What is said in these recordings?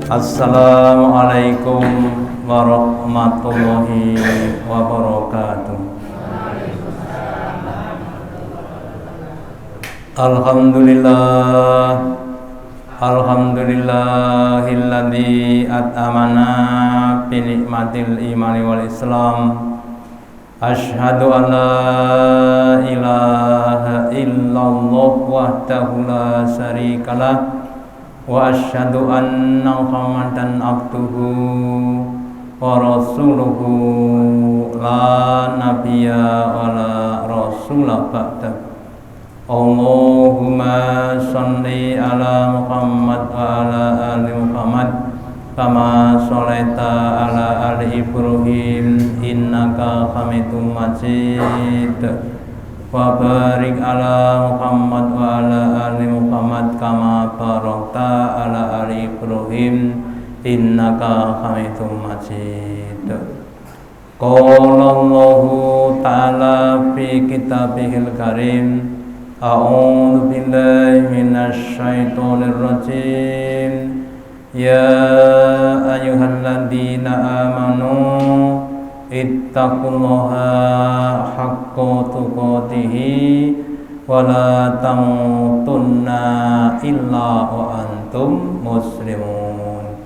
Assalamualaikum warahmatullahi wabarakatuh. Alhamdulillahilladzi at'amana bi nikmatil imani wal islam. Asyhadu an la ilaha illallah wahdahu la syarikalah wa asyhadu anna Muhammadan abduhu wa rasuluhu la nabiyya wa la rasula ba'da. Allahumma sholli ala Muhammad wa ala ali Muhammad kama sholaita ala ali Ibrahim innaka Hamidum Majid. Wa barik ala Muhammad wa ala ali Muhammad kama barakta ala ali Ibrahim innaka Hamidum Majid. Qala Allahu ta'ala fi kitabihil karim. A'udzu billahi minasy syaithanir rajim. Ya ayyuhalladzina amanu ittaqullaha haqqa tuqatih wa la tamutunna illa wa antum muslimun.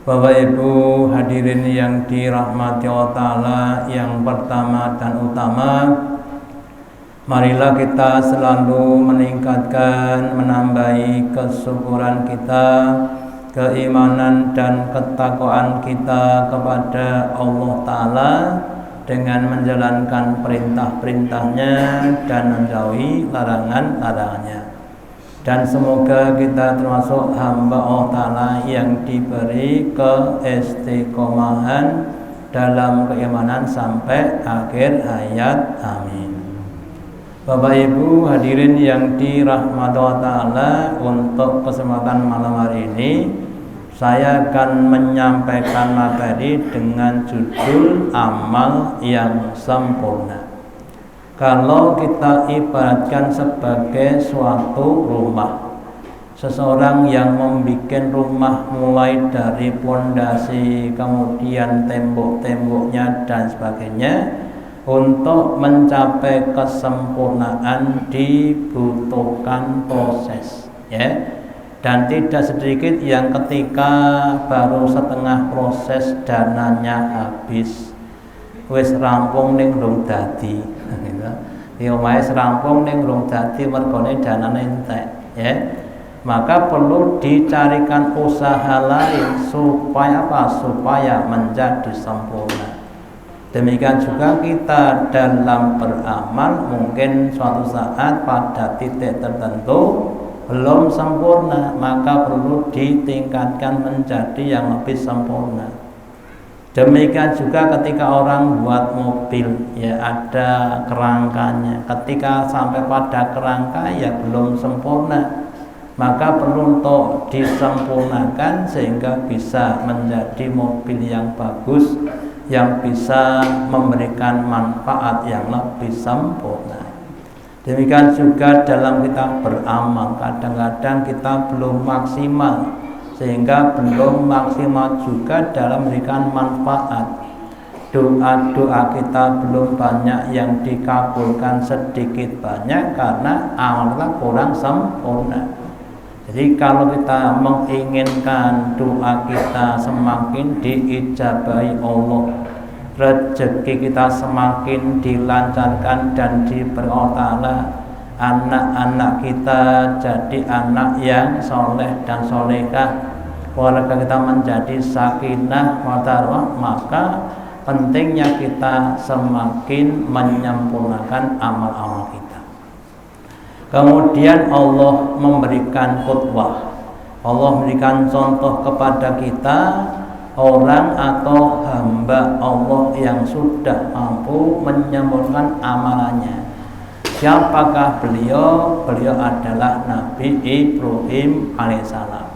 Bapak Ibu hadirin yang dirahmati Allah Ta'ala, yang pertama dan utama, marilah kita selalu meningkatkan, menambahi kesyukuran kita, keimanan dan ketakwaan kita kepada Allah Ta'ala dengan menjalankan perintah-perintahnya dan menjauhi larangan-larangannya. Dan semoga kita termasuk hamba Allah Ta'ala yang diberi keistiqomahan dalam keimanan sampai akhir hayat. Amin. Bapak Ibu hadirin yang dirahmati Allah Ta'ala, untuk kesempatan malam hari ini saya akan menyampaikan materi dengan judul amal yang sempurna. Kalau kita ibaratkan sebagai suatu rumah, seseorang yang membuat rumah mulai dari pondasi, kemudian tembok-temboknya dan sebagainya, untuk mencapai kesempurnaan dibutuhkan proses, ya. Dan tidak sedikit yang ketika baru setengah proses dananya habis, wis rampung ning rung dadi, gitu. Yo wis rampung ning rung dadi mergone danane entek, ya. Maka perlu dicarikan usaha lain supaya apa? Supaya menjadi sempurna. Demikian juga kita dalam beramal, mungkin suatu saat pada titik tertentu belum sempurna, maka perlu ditingkatkan menjadi yang lebih sempurna. Demikian juga ketika orang buat mobil, ya ada kerangkanya. Ketika sampai pada kerangka ya belum sempurna, maka perlu untuk disempurnakan sehingga bisa menjadi mobil yang bagus, yang bisa memberikan manfaat yang lebih sempurna. Demikian juga dalam kita beramal, kadang-kadang kita belum maksimal, sehingga belum maksimal juga dalam memberikan manfaat. Doa-doa kita belum banyak yang dikabulkan, sedikit banyak karena amalnya kurang sempurna. Jadi kalau kita menginginkan doa kita semakin diijabahi Allah, rezeki kita semakin dilancarkan dan diberi Allah Ta'ala, anak-anak kita jadi anak yang soleh dan solehah, keluarga kita menjadi sakinah mawaddah, maka pentingnya kita semakin menyempurnakan amal-amal kita. Kemudian Allah memberikan qudwah, Allah memberikan contoh kepada kita, orang atau hamba Allah yang sudah mampu menyempurnakan amalannya. Siapakah beliau? Beliau adalah Nabi Ibrahim alaihissalam,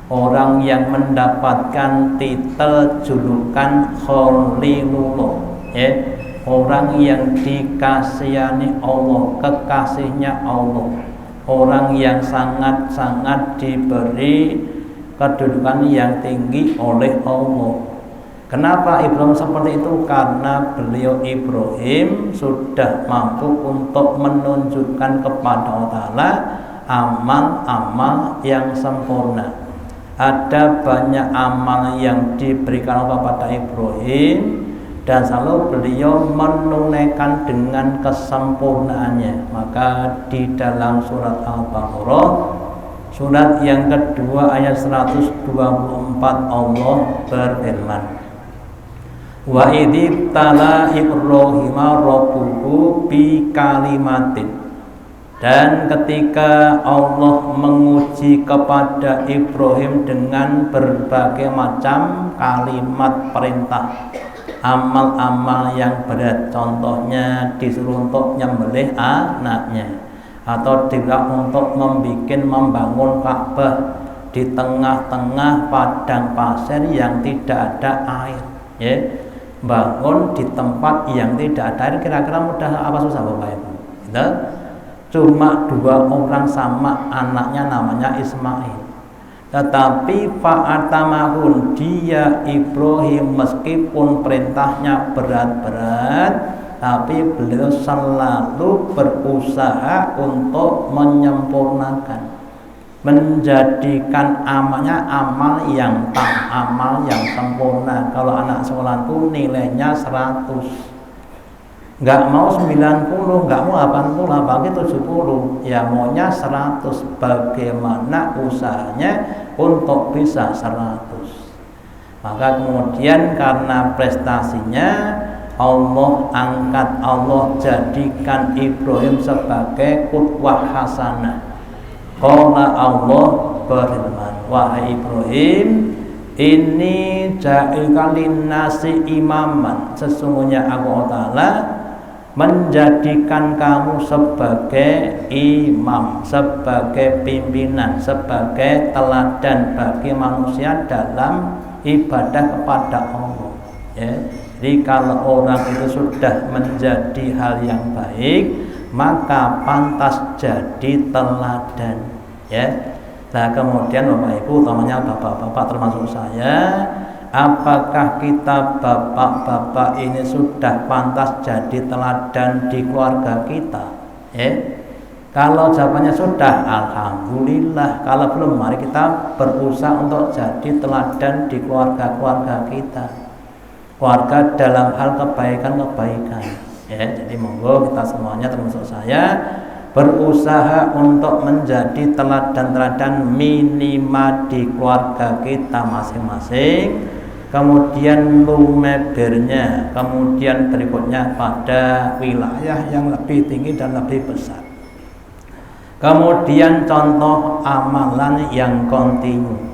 orang yang mendapatkan titel julukan Khalilullah, ya, orang yang dikasihani Allah, kekasihnya Allah, orang yang sangat-sangat diberi kedudukan yang tinggi oleh Allah. Kenapa Ibrahim seperti itu? Karena beliau Ibrahim sudah mampu untuk menunjukkan kepada Allah Ta'ala amal-amal yang sempurna. Ada banyak amal yang diberikan Allah pada Ibrahim dan selalu beliau menunaikan dengan kesempurnaannya. Maka di dalam surat Al-Baqarah, surat yang kedua ayat 124, Allah berfirman, wa idh tala Ibrahima rabbuhu bi kalimatin, dan ketika Allah menguji kepada Ibrahim dengan berbagai macam kalimat perintah, amal-amal yang berat. Contohnya disuruh untuk nyembelih anaknya, atau tidak untuk membangun Ka'bah di tengah-tengah padang pasir yang tidak ada air, ya. Bangun di tempat yang tidak ada air, kira-kira mudah apa susah Bapak Ibu? Gitu? Cuma 2 orang sama anaknya namanya Ismail. Tetapi fa'atamahun, dia Ibrahim meskipun perintahnya berat-berat, tapi beliau selalu berusaha untuk menyempurnakan, menjadikan amalnya amal yang sempurna. Kalau anak sekolah itu nilainya 100, nggak mau 90, nggak mau 80, apalagi 70, ya maunya 100. Bagaimana usahanya untuk bisa 100? Maka kemudian karena prestasinya Allah angkat, Allah jadikan Ibrahim sebagai qudwah hasanah. Qala Allah berfirman, wahai Ibrahim, ini ja'ilka linnasi imaman, sesungguhnya aku Ta'ala menjadikan kamu sebagai imam, sebagai pimpinan, sebagai teladan bagi manusia dalam ibadah kepada Allah, ya. Jadi kalau orang itu sudah menjadi hal yang baik, maka pantas jadi teladan, ya. Nah kemudian Bapak Ibu, utamanya bapak-bapak termasuk saya, apakah kita bapak-bapak ini sudah pantas jadi teladan di keluarga kita? Kalau jawabannya sudah, alhamdulillah. Kalau belum, mari kita berusaha untuk jadi teladan di keluarga-keluarga kita, keluarga dalam hal kebaikan-kebaikan. Jadi monggo kita semuanya termasuk saya berusaha untuk menjadi teladan-teladan minimal di keluarga kita masing-masing, kemudian lumebernya, kemudian berikutnya pada wilayah yang lebih tinggi dan lebih besar. Kemudian contoh amalan yang kontinu.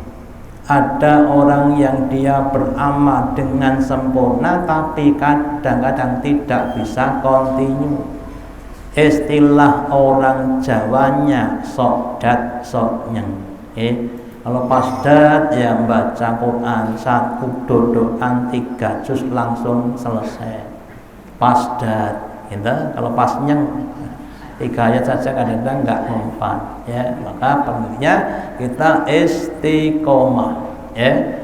Ada orang yang dia beramal dengan sempurna tapi kadang-kadang tidak bisa kontinu. Istilah orang Jawanya sok dat sok nyeng. Kalau pas dat ya baca Quran 1 dodokan 3 juz langsung selesai. Pas dat, gitu. Kalau pas nyeng 3 ayat saja kadang-kadang nggak mempan, ya. Maka perlunya kita istiqomah, ya.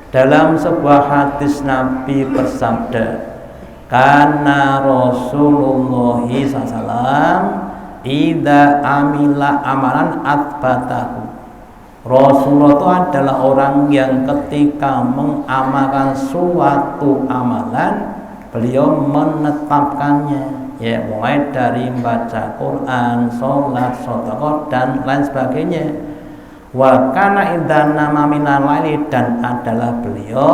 Dalam sebuah hadis Nabi bersabda, karena Rasulullah SAW idza amila amalan atbatahu. Rasulullah itu adalah orang yang ketika mengamalkan suatu amalan, beliau menetapkannya, ya, mulai dari membaca Quran, sholat, sedekah dan lain sebagainya. Wa kana idza nama minal laili, dan adalah beliau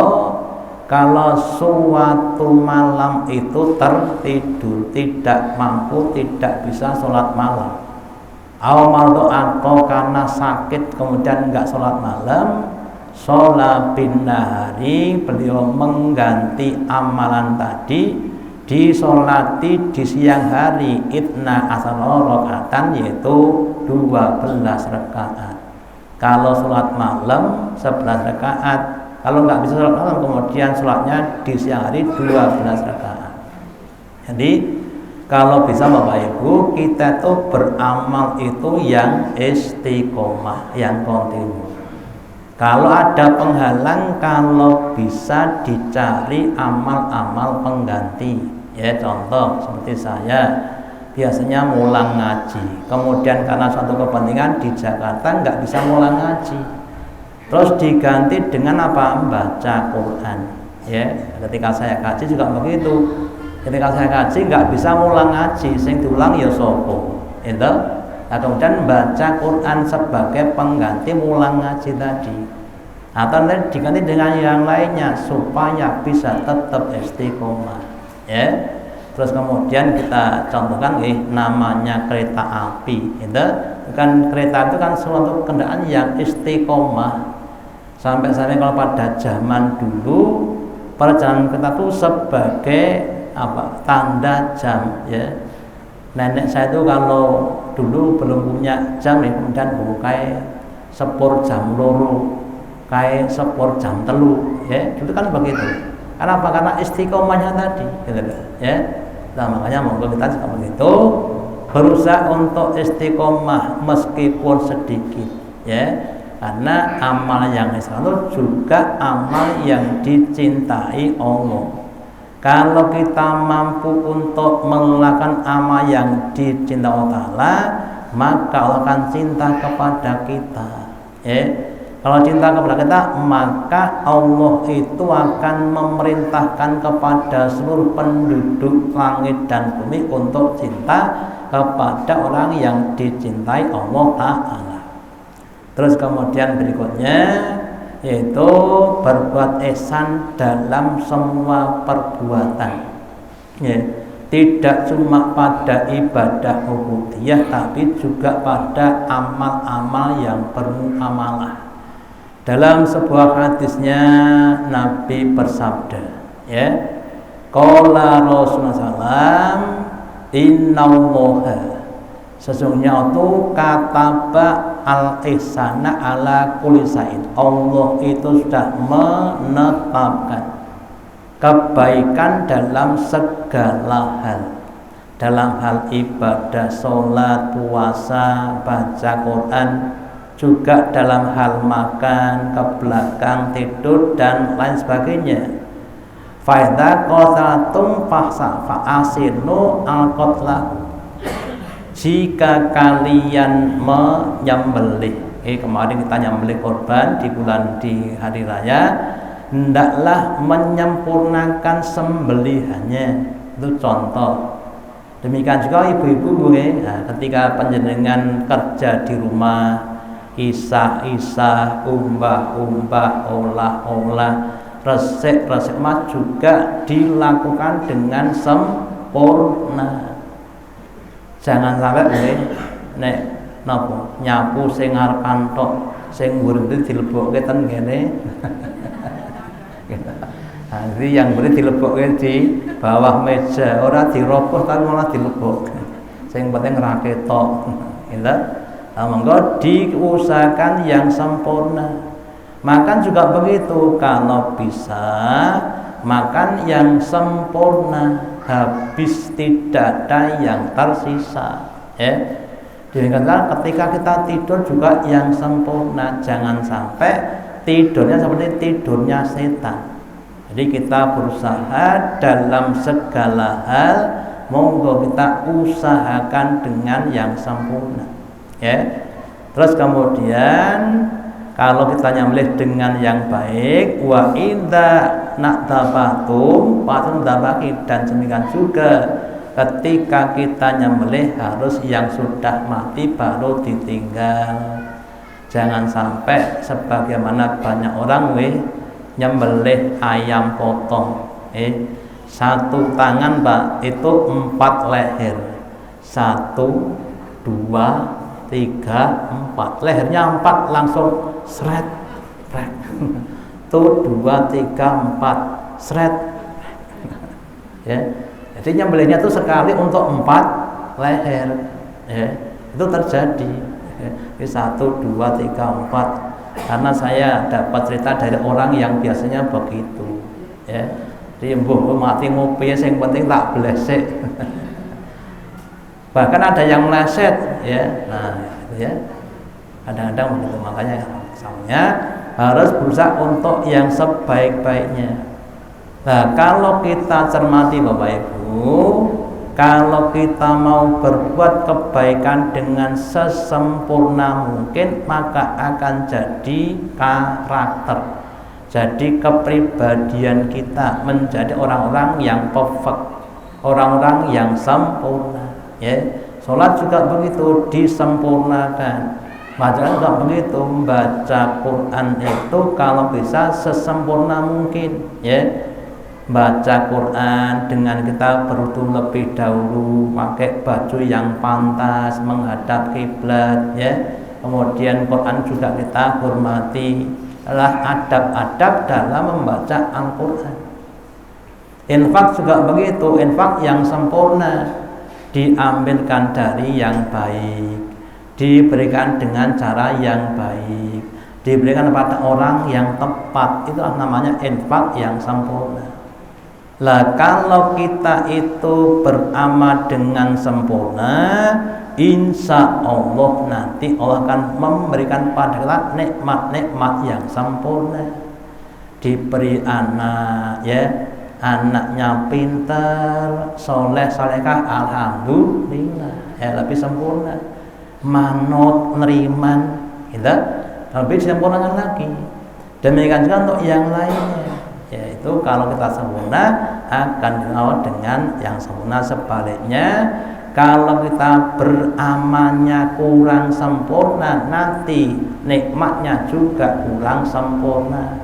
kalau suatu malam itu tertidur, tidak mampu, tidak bisa sholat malam, atau karena sakit kemudian enggak sholat malam, sholat bin nahari, beliau mengganti amalan tadi, disolati di siang hari, itna asara rakaatan, yaitu 12 rakaat. Kalau sholat malam 11 rakaat, kalau nggak bisa sholat malam kemudian sholatnya di siang hari 12 rakaat. Jadi kalau bisa Bapak Ibu, kita tuh beramal itu yang istiqomah, yang kontinu. Kalau ada penghalang, kalau bisa dicari amal-amal pengganti. Ya, contoh seperti saya biasanya ngulang ngaji, kemudian karena suatu kepentingan di Jakarta nggak bisa ngulang ngaji, terus diganti dengan apa? Baca Quran. Ya, ketika saya kaji juga begitu. Ketika saya kaji nggak bisa ngulang ngaji, sing diulang ya sopo. Itu. Nah, kemudian baca Quran sebagai pengganti ngulang ngaji tadi, atau diganti dengan yang lainnya supaya bisa tetap istiqomah. Ya. Terus kemudian kita contohkan namanya kereta api. Itu kan, kereta itu kan suatu kendaraan yang istiqomah. Sampai-sampai kalau pada zaman dulu perjalanan kereta itu sebagai apa? Tanda jam, ya. Nenek saya itu kalau dulu belum punya jam, kemudian bukai sepur jam loro, kayak sepur jam telu, ya. Dulu kan begitu. Kenapa? Karena istiqomahnya tadi, gitu, ya. Nah, makanya monggo kita juga begitu, berusaha untuk istiqomah meskipun sedikit, ya. Karena amal yang Islam itu juga amal yang dicintai Allah. Kalau kita mampu untuk melakukan amal yang dicintai Allah, maka Allah akan cinta kepada kita. Kalau cinta kepada kita, maka Allah itu akan memerintahkan kepada seluruh penduduk langit dan bumi untuk cinta kepada orang yang dicintai Allah Ta'ala. Terus kemudian berikutnya yaitu berbuat ihsan dalam semua perbuatan, ya. Tidak cuma pada ibadah ubudiyah, tapi juga pada amal-amal yang bermuamalah. Dalam sebuah hadisnya Nabi bersabda, ya, qala Rasulullah SAW, innallaha, sesungguhnya itu kataba al-ihsana ala kulli sa'in. Allah itu sudah menetapkan kebaikan dalam segala hal. Dalam hal ibadah, sholat, puasa, baca Quran, juga dalam hal makan, ke belakang, tidur, dan lain sebagainya. Faidha qatalatum fa'asinu al-qatlahu, jika kalian menyembelih, kemarin kita nyembelih korban di hari raya, hendaklah menyempurnakan sembelihannya. Itu contoh. Demikian juga ibu-ibu, ketika panjenengan kerja di rumah, isah-isah, umbah-umbah, olah-olah, resik-resik mah juga dilakukan dengan sempurna. Jangan sampai nek napa nyapu sing ngarepan tok, sing mburi dilebokke ten kene. Jadi yang mburi dilebokke di bawah meja, ora diroboh tapi malah dilebokke. Sing penting ra ketok. Gitu. Nah, monggo diusahakan yang sempurna. Makan juga begitu, kalau bisa makan yang sempurna, habis tidak ada yang tersisa, ya. Demikianlah ketika kita tidur juga yang sempurna, jangan sampai tidurnya seperti tidurnya setan. Jadi kita berusaha dalam segala hal, monggo kita usahakan dengan yang sempurna, ya. Terus kemudian kalau kita nyembelih dengan yang baik, wa idza naqtabatum patun dabaki, dan demikian juga ketika kita nyembelih harus yang sudah mati baru ditinggal. Jangan sampai sebagaimana banyak orang nyembelih ayam potong, satu tangan Pak itu 4 leher, 1, 2, 3, 4, lehernya 4 langsung seret, tuh 2, 3, 4 seret, ya. Jadi nyembelihnya itu sekali untuk 4 leher, ya. Itu terjadi, ya. 1, 2, 3, 4. Karena saya dapat cerita dari orang yang biasanya begitu, ya. Jadi mbuh mati ngopi yang penting tak blesek. Bahkan ada yang meleset, ya. Nah, ya. Kadang-kadang begitu, makanya misalnya harus berusaha untuk yang sebaik-baiknya. Nah, kalau kita cermati Bapak Ibu, kalau kita mau berbuat kebaikan dengan sesempurna mungkin, maka akan jadi karakter, jadi kepribadian kita menjadi orang-orang yang perfect, orang-orang yang sempurna. Ya, sholat juga begitu, disempurnakan. Bacaan juga begitu, membaca Quran itu kalau bisa sesempurna mungkin. Ya, baca Quran dengan kita berwudu lebih dahulu, pakai baju yang pantas, menghadap kiblat, ya. Kemudian Quran juga kita hormati, adalah adab-adab dalam membaca Al-Quran. Infak juga begitu, infak yang sempurna, diambilkan dari yang baik, diberikan dengan cara yang baik, diberikan kepada orang yang tepat, itu namanya infak yang sempurna. Lah kalau kita itu beramal dengan sempurna, insya Allah nanti Allah akan memberikan pada kita nikmat-nikmat yang sempurna. Diberi anak, ya, anaknya pintar, soleh, solehah, alhamdulillah, ya, lebih sempurna. Manut, neriman, gitu, lebih disempurnakan lagi. Demikian juga untuk yang lainnya, yaitu kalau kita sempurna akan diawal dengan yang sempurna. Sebaliknya, kalau kita beramalnya kurang sempurna, nanti nikmatnya juga kurang sempurna.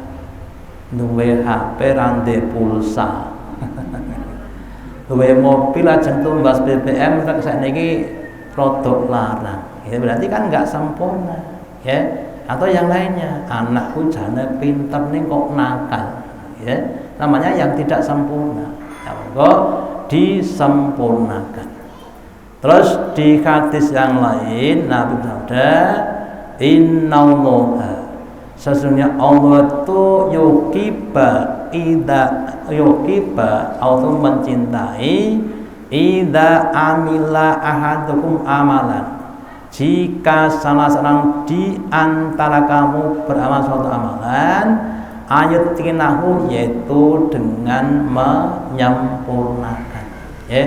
Duwe HP rande pulsa, duwe mobil ajeng tumbas BBM, rek sakniki produk larang, ya berarti kan nggak sempurna, ya. Atau yang lainnya, anakku jane pinter nih kok nakal, ya, namanya yang tidak sempurna. Ya, kok disempurnakan. Terus di hadis yang lain Nabi bersabda, innallaha, sesungguhnya Allah itu yukiba atau mencintai idza amila ahadukum amalan, jika salah seorang di antara kamu beramal suatu amalan, ayatinahu, yaitu dengan menyempurnakan, ya.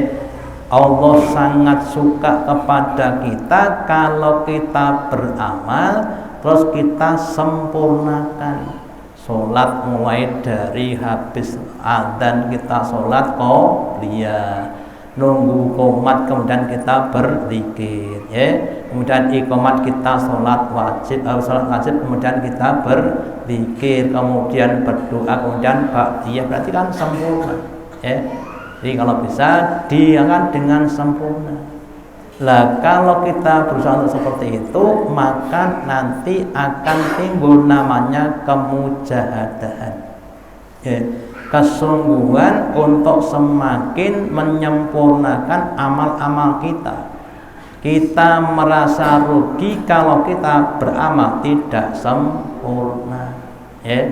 Allah sangat suka kepada kita kalau kita beramal terus kita sempurnakan. Sholat mulai dari habis adzan kita sholat qobliyah, nunggu qomat kemudian kita berzikir, ya. Kemudian iqamat kita sholat wajib kemudian kita berzikir, kemudian berdoa, kemudian ba'diyah, berarti kan sempurna, ya. Jadi kalau bisa diakan dengan sempurna. Lah kalau kita berusaha untuk seperti itu, maka nanti akan timbul namanya kemujahadahan, ya, kesungguhan untuk semakin menyempurnakan amal-amal kita. Kita merasa rugi kalau kita beramal tidak sempurna, ya.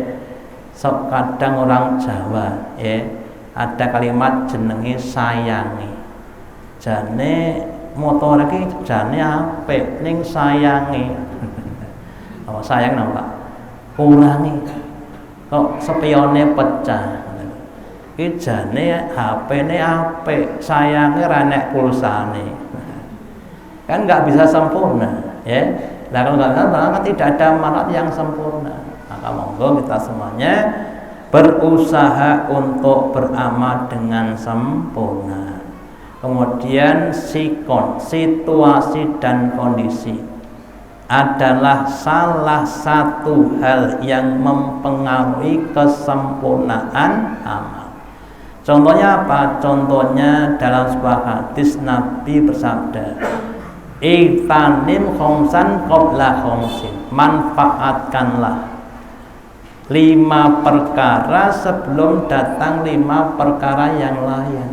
Kadang orang Jawa, ya, ada kalimat jenenge sayangi, jane motor iki jane apik ning sayangi. Oh, sayang napa? Kurangi. Kok spione pecah. Iki jane HP-ne apik, sayange ra nek pulsane. Kan nggak bisa sempurna, ya. Nah, kalau nggak bisa, tidak ada manfaat yang sempurna. Maka monggo kita semuanya berusaha untuk beramal dengan sempurna. Kemudian sikon, situasi dan kondisi adalah salah satu hal yang mempengaruhi kesempurnaan amal. Contohnya apa? Contohnya dalam sebuah hadis Nabi bersabda, "Iktanim khomsan qabla khomsin." Manfaatkanlah 5 perkara sebelum datang 5 perkara yang lain.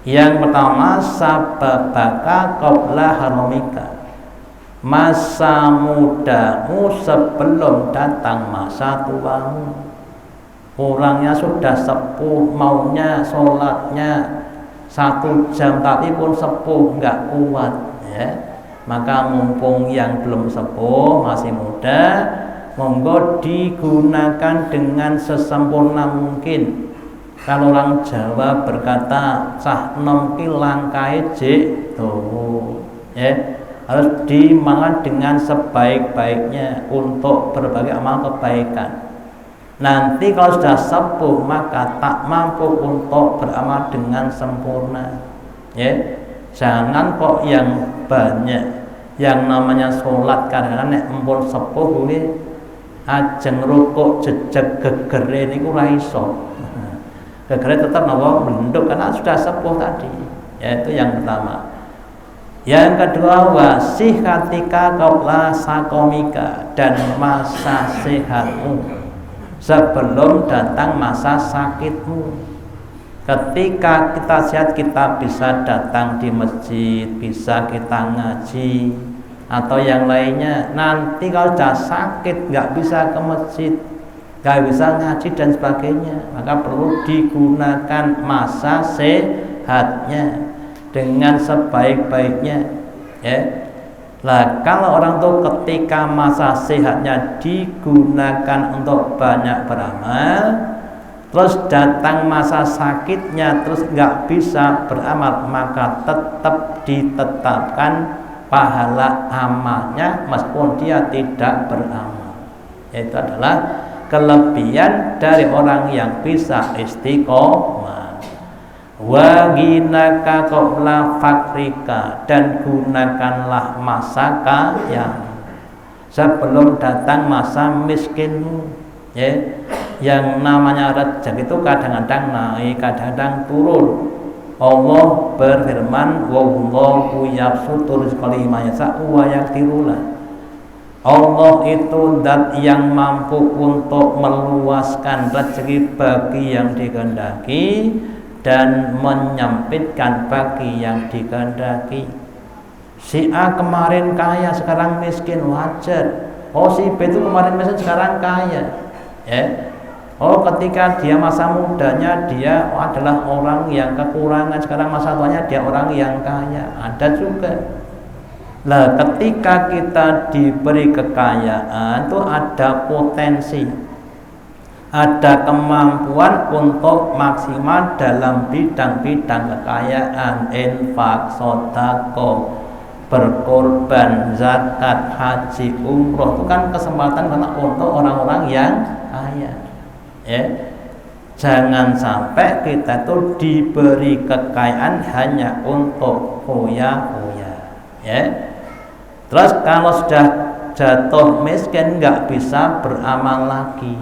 Yang pertama, sababaka qabla haramika, masa mudamu sebelum datang masa tuamu. Orangnya sudah sepuh, maunya sholatnya 1 jam tapi pun sepuh, nggak kuat, ya. Maka mumpung yang belum sepuh masih muda, monggo digunakan dengan sesempurna mungkin. Kalau orang Jawa berkata cah nom ki langkae jek dawa, ya, harus dimakan dengan sebaik-baiknya untuk berbagai amal kebaikan. Nanti kalau sudah sepuh maka tak mampu untuk beramal dengan sempurna, ya. Jangan kok yang banyak yang namanya sholat kadang-kadang nek empun sepuh kuwi ajeng rukuk jejeg gegere niku ora iso. Gegere tetap napa menduk karena sudah sepuh tadi. Yaitu yang pertama. Yang kedua, wasih ketika qabla sakomika, dan masa sehatmu sebelum datang masa sakitmu. Ketika kita sehat kita bisa datang di masjid, bisa kita ngaji atau yang lainnya. Nanti kalau sudah sakit nggak bisa ke masjid, nggak bisa ngaji dan sebagainya, maka perlu digunakan masa sehatnya dengan sebaik-baiknya, ya. Lah kalau orang tuh ketika masa sehatnya digunakan untuk banyak beramal, terus datang masa sakitnya terus nggak bisa beramal, maka tetap ditetapkan pahala amalnya meskipun dia tidak beramal. Itu adalah kelebihan dari orang yang bisa istiqomah. Wa ghinaka qabla fakrika, dan gunakanlah masa kaya sebelum datang masa miskinmu, ya. Yang namanya rezeki itu kadang-kadang naik, kadang-kadang turun. Allah berfirman, wallahu yabsutu rizqa liman yasha'u wa yaqdiru. Allah itu zat yang mampu untuk meluaskan rezeki bagi yang dikehendaki dan menyempitkan bagi yang dikehendaki. Si A kemarin kaya sekarang miskin, wajar. Oh, si B itu kemarin miskin sekarang kaya, ya. Oh, ketika dia masa mudanya dia adalah orang yang kekurangan, sekarang masa tuanya dia orang yang kaya, ada juga. Nah, ketika kita diberi kekayaan itu ada potensi, ada kemampuan untuk maksimal dalam bidang-bidang kekayaan, infak, sedekah, berkorban, zakat, haji, umroh. Itu kan kesempatan untuk orang-orang yang kaya, ya. Jangan sampai kita tuh diberi kekayaan hanya untuk foya-foya, ya. Terus kalau sudah jatuh miskin nggak bisa beramal lagi,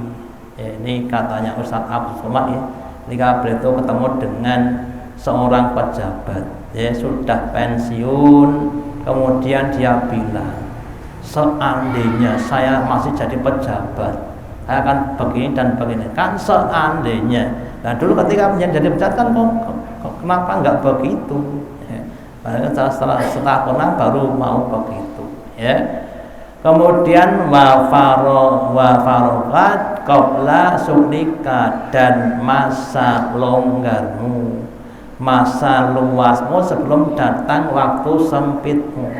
ya. Ini katanya Ustaz Abdul Somad, ya. Ketika beliau ketemu dengan seorang pejabat, ya, sudah pensiun, kemudian dia bilang, seandainya saya masih jadi pejabat, saya akan begini dan begini. Kan seandainya. Nah, dulu ketika menjadi pejabat kan kok kenapa nggak begitu? Ya. Setelah baru mau begitu, ya. Kemudian wa farokat qabla sulika, dan masa longgarmu, masa luasmu sebelum datang waktu sempitmu,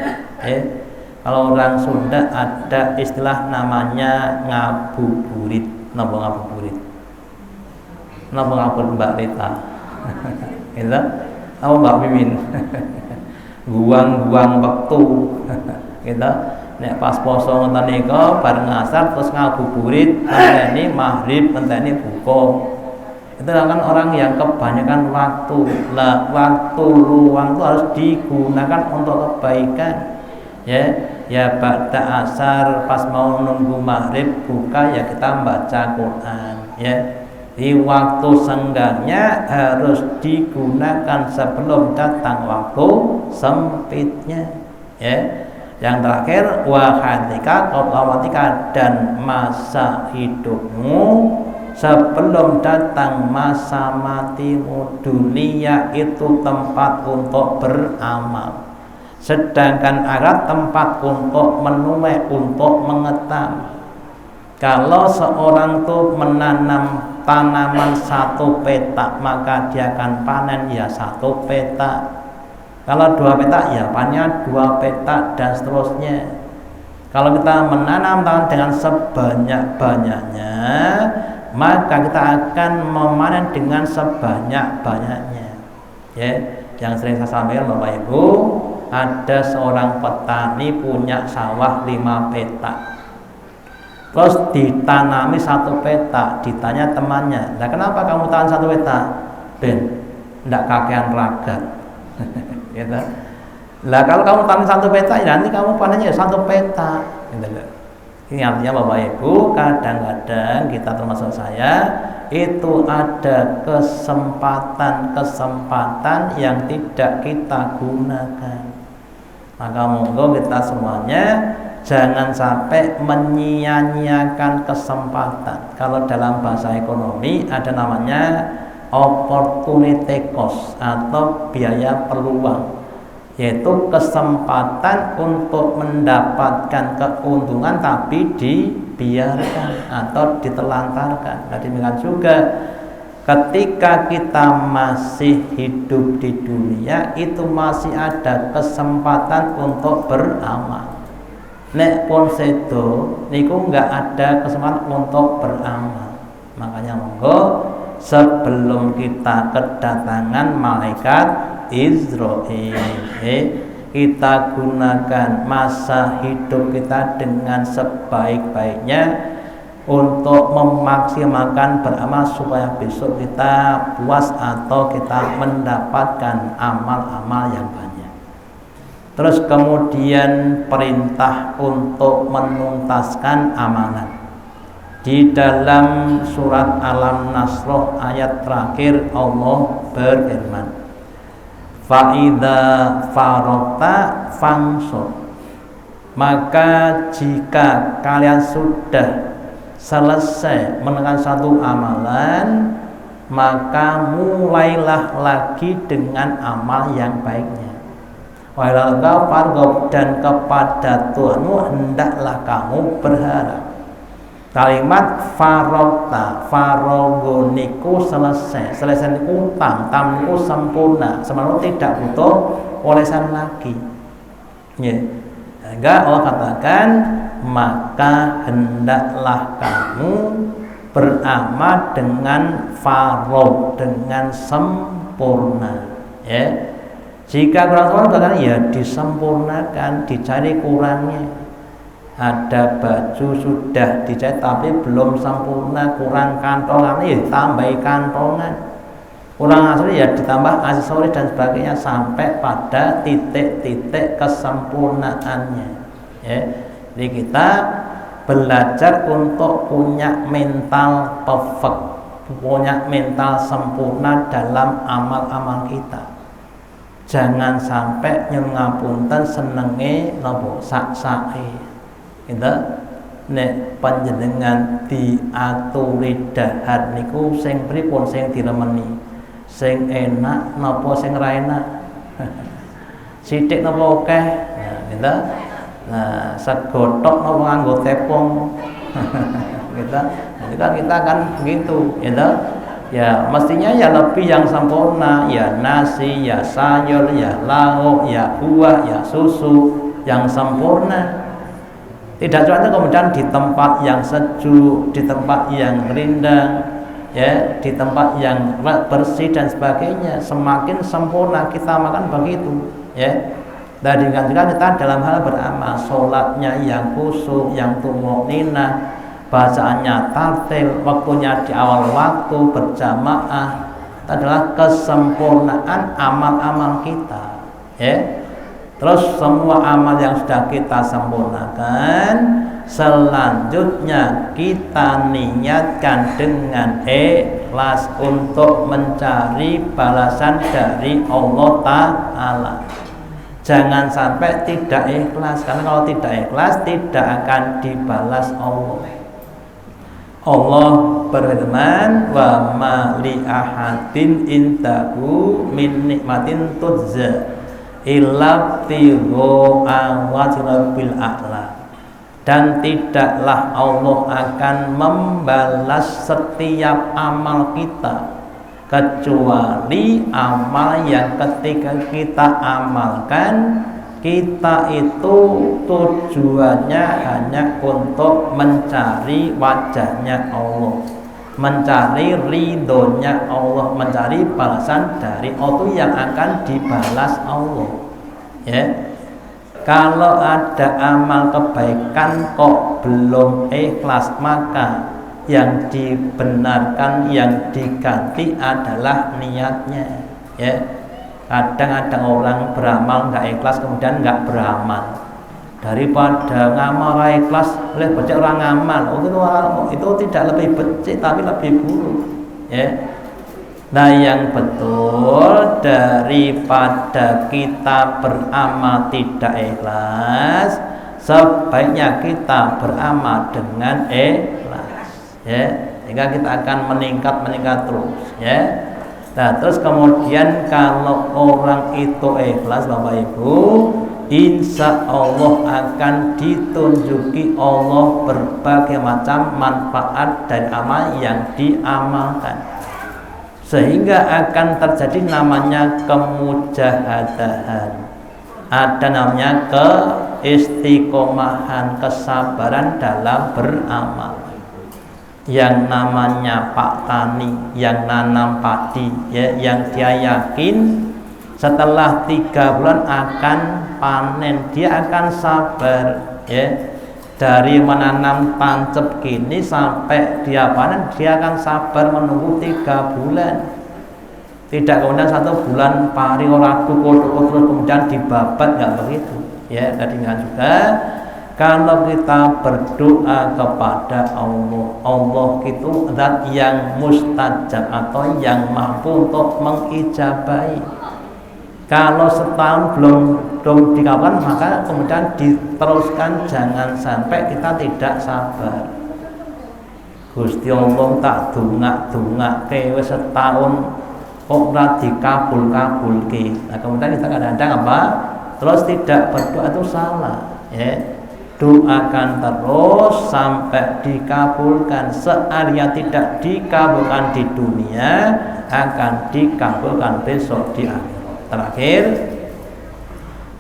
ya. Kalau orang Sunda ada istilah namanya ngabuburit. Napa ngabuburit? Napa ngabuburit Mbak Rita? Gitu? Apa Mbak Mimin? Guang-guang waktu. Gitu? Nek pas poso ngoten nika bareng asar terus ngabuburit, ngenteni maghrib, ngenteni buka. Itu kan orang yang kebanyakan waktu. Lah, waktu luang itu harus digunakan untuk kebaikan. Ya ba'da asar pas mau nunggu maghrib buka ya kita baca Quran, ya. Di waktu senggangnya harus digunakan sebelum datang waktu sempitnya, ya. Yang terakhir wa hadika qabla, dan masa hidupmu sebelum datang masa matimu. Dunia itu tempat untuk beramal, sedangkan akhirat tempat untuk menuai, untuk mengetam. Kalau seorang tuh menanam tanaman 1 petak, maka dia akan panen ya 1 petak. Kalau 2 petak ya panennya 2 petak, dan seterusnya. Kalau kita menanam tangan dengan sebanyak-banyaknya, maka kita akan memanen dengan sebanyak-banyaknya. Ya, yang sering saya sampaikan Bapak Ibu, ada seorang petani punya sawah 5 petak. Terus ditanami 1 petak, ditanya temannya, "Nah, kenapa kamu tanam 1 petak?" "Ben, ndak kakean ragat." Gitu. Lah kalau kamu tanam 1 petak, ya nanti kamu panennya 1 petak. Gitu. Ini artinya Bapak Ibu, kadang-kadang kita termasuk saya itu ada kesempatan yang tidak kita gunakan. Maka monggo kita semuanya jangan sampai menyia-nyiakan kesempatan. Kalau dalam bahasa ekonomi ada namanya opportunity cost atau biaya peluang, yaitu kesempatan untuk mendapatkan keuntungan tapi dibiarkan atau ditelantarkan. Nah, demikian juga ketika kita masih hidup di dunia, itu masih ada kesempatan untuk beramal. Nek pun sedo niku enggak ada kesempatan untuk beramal. Makanya monggo sebelum kita kedatangan malaikat Israel, kita gunakan masa hidup kita dengan sebaik-baiknya untuk memaksimalkan beramal supaya besok kita puas atau kita mendapatkan amal-amal yang banyak. Terus kemudian perintah untuk menuntaskan amalan. Di dalam surat Al-Nasr ayat terakhir Allah berfirman, "Fa'idza faragta fansur." Maka jika kalian sudah selesai menekan satu amalan, maka mulailah lagi dengan amal yang baiknya. Walaka fargob, dan kepada Tuhanmu hendaklah kamu berharap. Kalimat farogta, farogoniku selesai niku tamku sempurna, sebenarnya tidak butuh olesan lagi. Ya. Sehingga Allah katakan, maka hendaklah kamu beramal dengan farog, dengan sempurna. Ya. Jika kurang sempurna, ya disempurnakan, dicari kurangnya. Ada baju sudah dijahit tapi belum sempurna, kurang kantongan, ya tambahi kantongan. Kurang asli ya ditambah aksesoris dan sebagainya sampai pada titik-titik kesempurnaannya. Ya. Jadi kita belajar untuk punya mental perfect, punya mental sempurna dalam amal-amal kita. Jangan sampai ngapunten senenge nopo sak-sake. Kita nek panjenengan diaturi dahar niku sing pripun sing diremeni, sing enak napa sing ra enak, sithik napa akeh, nah kita segotok napa nganggo tepung, kita kan begitu, gitu. Ya mestinya ya lebih yang sempurna, ya nasi, ya sayur, ya lauk, ya buah, ya susu yang sempurna. Tidak cuma itu, kemudian di tempat yang sejuk, di tempat yang rindang, ya, di tempat yang bersih dan sebagainya. Semakin sempurna kita makan begitu, ya. Dan juga kita dalam hal beramal, sholatnya yang khusyuk, yang tumaninah, bacaannya tartil, waktunya di awal waktu, berjamaah, itu adalah kesempurnaan amal-amal kita, ya. Terus semua amal yang sudah kita sempurnakan, selanjutnya kita niatkan dengan ikhlas untuk mencari balasan dari Allah Ta'ala. Jangan sampai tidak ikhlas, karena kalau tidak ikhlas tidak akan dibalas Allah. Allah berfirman, wa ma li ahadin indahu min nikmatin tujza illa tigho awajrabil a'la. Dan tidaklah Allah akan membalas setiap amal kita kecuali amal yang ketika kita amalkan kita itu tujuannya hanya untuk mencari wajahnya Allah, mencari ridhonya Allah, mencari balasan dari Allah yang akan dibalas Allah. Ya, kalau ada amal kebaikan kok belum ikhlas, maka yang dibenarkan, yang diganti adalah niatnya. Ya, kadang ada orang beramal nggak ikhlas kemudian nggak beramal, daripada ngamal ikhlas oleh becek orang ngamal, itu tidak lebih becek tapi lebih buruk. Ya, nah yang betul, daripada kita beramal tidak ikhlas, sebaiknya kita beramal dengan ikhlas. Ya, sehingga kita akan meningkat terus. Ya. Nah, terus kemudian kalau orang itu ikhlas, Bapak Ibu, insya Allah akan ditunjuki Allah berbagai macam manfaat dari amal yang diamalkan, sehingga akan terjadi namanya kemujahadahan, ada namanya keistiqomahan, kesabaran dalam beramal. Yang namanya Pak Tani yang nanam padi, ya, yang dia yakin setelah 3 bulan akan panen, dia akan sabar. Ya, dari menanam tancap gini sampai dia panen, dia akan sabar menunggu 3 bulan. Tidak kemudian 1 bulan pari ora terus kemudian dibabat, nggak begitu. Ya, tadi juga kalau kita berdoa kepada Allah, Allah itu zat yang mustajab atau yang mampu untuk mengijabahi. Kalau setahun belum dikabulkan, maka kemudian diteruskan, jangan sampai kita tidak sabar. Gusti Allah tak dungak kewe setahun kok ora dikabul-kabulke. Nah, kemudian kita kadang-kadang apa? Terus tidak berdoa, itu salah. Ya. Doakan terus sampai dikabulkan. Seandainya tidak dikabulkan di dunia, akan dikabulkan besok di akhirat. Terakhir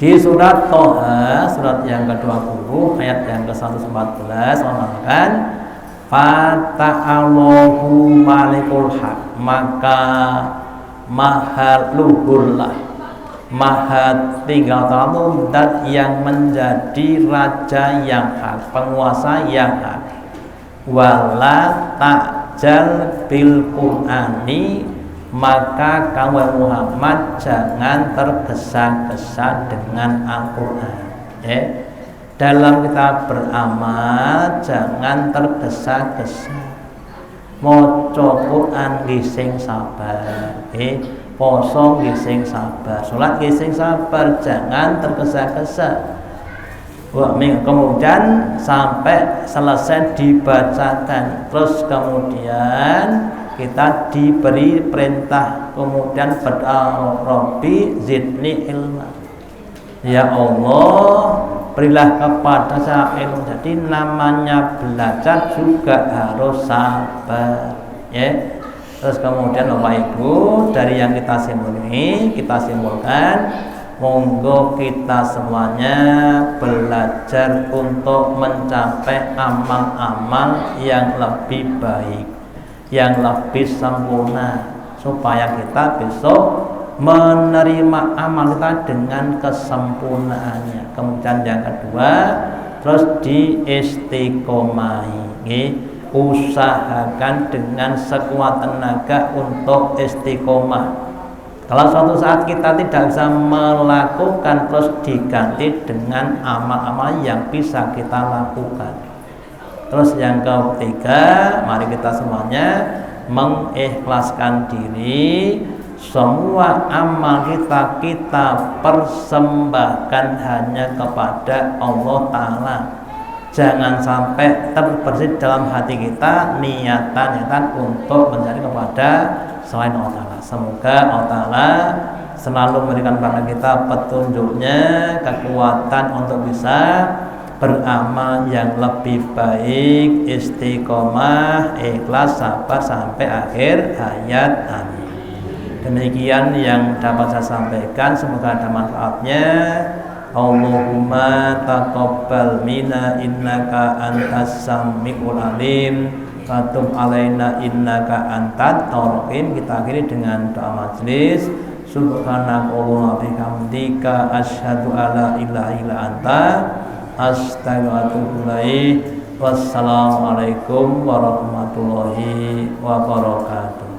di surat Thaha, surat yang ke-20 ayat yang ke-114, mengatakan fata'allahu malikul haq, maka maha luhurlah, maha tinggal tahu dan yang menjadi raja yang hak, penguasa yang hak. Wala ta'jal bil Qur'ani, maka kamu Muhammad jangan tergesa-gesa dengan Al-Quran. Ya. Dalam kita beramal jangan tergesa-gesa. Maca Quran gising sabar. Poso gising sabar, sholat gising sabar, jangan tergesa-gesa. Kemudian sampai selesai dibacakan, terus kemudian kita diberi perintah, kemudian berdoa, Rabbi zidni ilma, ya Allah berilah kepada saya ilmu. Jadi namanya belajar juga harus sabar. Ya. Terus kemudian Bapak Ibu, dari yang kita simpulkan, monggo kita semuanya belajar untuk mencapai amal-amal yang lebih baik, yang lebih sempurna, supaya kita besok menerima amal kita dengan kesempurnaannya. Kemudian yang kedua, terus diistiqomahi. Usahakan dengan sekuat tenaga untuk istiqomah. Kalau suatu saat kita tidak bisa melakukan, terus diganti dengan amal-amal yang bisa kita lakukan. Terus yang ketiga, mari kita semuanya mengikhlaskan diri. Semua amal kita persembahkan hanya kepada Allah Ta'ala. Jangan sampai terbersit dalam hati kita niatan untuk mencari kepada selain Allah Ta'ala. Semoga Allah Ta'ala selalu memberikan kepada kita petunjuknya, kekuatan untuk bisa beramal yang lebih baik, istiqomah, ikhlas, sabar sampai akhir hayat. Amin. Demikian yang dapat saya sampaikan, semoga ada manfaatnya. Allahumma taqabbal minna innaka antas samiul alim wa tub alaina innaka antat tawwabur. Kita akhiri dengan doa majelis. Subhanaka wa bihamdika asyhadu alla ilaha illa anta astaghfiruka wa atubu ilaik. Wassalamualaikum warahmatullahi wabarakatuh.